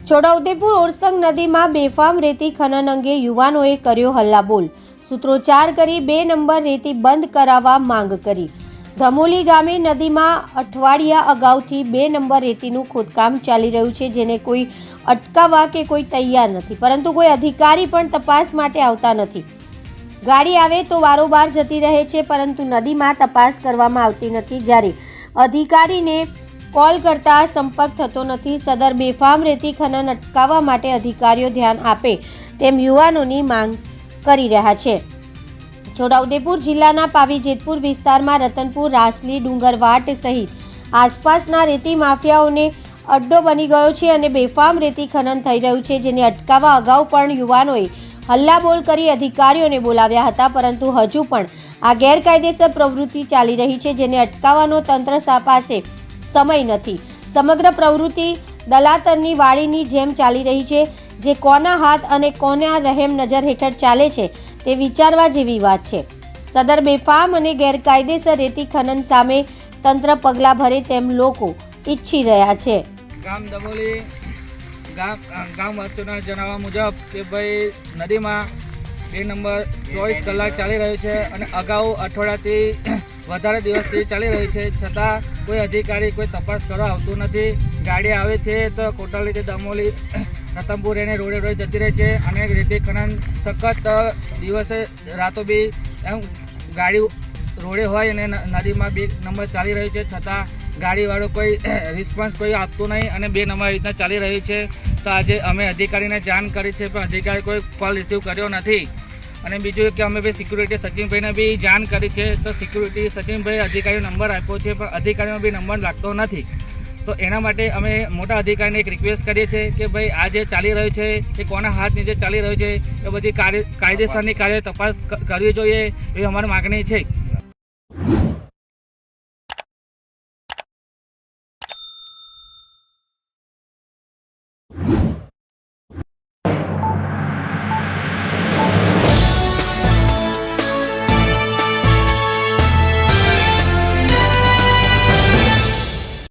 છોટાઉદેપુર ઓરસંગ નદીમાં બેફામ રેતી ખનન અંગે યુવાનોએ કર્યો હલ્લાબોલ. સૂત્રોચ્ચાર કરી 2 નંબર રેતી બંધ કરાવવા માંગ કરી. ધમોલી ગામે નદીમાં અઠવાડિયા અગાઉથી 2 નંબર રેતીનું ખોદકામ ચાલી રહ્યું છે, જેને કોઈ અટકાવવા કે કોઈ તૈયાર નથી, પરંતુ કોઈ અધિકારી પણ તપાસ માટે આવતા નથી. ગાડી આવે તો વારોબાર જતી રહે છે, પરંતુ નદીમાં તપાસ કરવામાં આવતી નથી. જ્યારે અધિકારીને કોલ કરતા સંપર્ક થતો નથી. સદર બેફામ રેતી ખનન અટકાવવા માટે અધિકારીઓ ધ્યાન આપે તેમ યુવાનોની માંગ કરી રહ્યા છે. છોટાઉદેપુર જિલ્લાના પાવી જેતપુર વિસ્તારમાં રતનપુર, રાસલી, ડુંગરવાટ સહિત આસપાસના રેતી માફિયાઓને અડ્ડો બની ગયો છે અને બેફામ રેતી ખનન થઈ રહ્યું છે, જેને અટકાવવા અગાઉ પણ યુવાનોએ હલ્લાબોલ કરી અધિકારીઓને બોલાવ્યા હતા, પરંતુ હજુ પણ આ ગેરકાયદેસર પ્રવૃત્તિ ચાલી રહી છે, જેને અટકાવવાનો તંત્ર પાસે સમય નથી. સમગ્ર પ્રવૃત્તિ દલાતરની વાડીની જેમ ચાલી રહી છે, જે કોના હાથ અને કોના રહેમ નજર હેઠળ ચાલે છે તે વિચારવા જેવી વાત છે. સદર બેફામ અને ગેરકાયદેસર રેતી ખનન સામે તંત્ર પગલાં ભરે તેમ લોકો ઈચ્છી રહ્યા છે. ગામ ધમોલી ગામવાસીઓના જણાવવા મુજબ કે ભાઈ નદીમાં 2 નંબર 24 કલાક ચાલી રહ્યું છે અને અગાઉ અઠવાડિયાથી વધારે દિવસથી ચાલી રહ્યું છે, છતાં કોઈ અધિકારી કોઈ તપાસ કરવા આવતું નથી. ગાડી આવે છે તો કોટાલીથી ધમોલી રતનપુર એને રોડે જતી રહે છે અને રેતી ખનન સખત દિવસે રાતો બી એમ ગાડી રોડે હોય અને નદીમાં 2 નંબર ચાલી રહ્યું છે, છતાં ગાડીવાળો કોઈ રિસ્પોન્સ કોઈ આપતું નહીં અને 2 નંબર રીતના ચાલી રહ્યું છે. તો આજે અમે અધિકારીને જાણ કરી છે, પણ અધિકારી કોઈ કોલ રિસીવ કર્યો નથી. અને બીજું કે અમે ભાઈ સિક્યુરિટી સચિનભાઈને બી જાણ કરી છે, તો સિક્યુરિટી સચિનભાઈ અધિકારીનો નંબર આપ્યો છે, પણ અધિકારીનો બી નંબર લાગતો નથી. તો એના માટે અમે મોટા અધિકારીને એક રિક્વેસ્ટ કરીએ છીએ કે ભાઈ આ જે ચાલી રહ્યું છે એ કોના હાથ નીચે ચાલી રહ્યું છે, એ બધી કાયદેસરની તપાસ કરવી જોઈએ, એવી અમારી માગણી છે.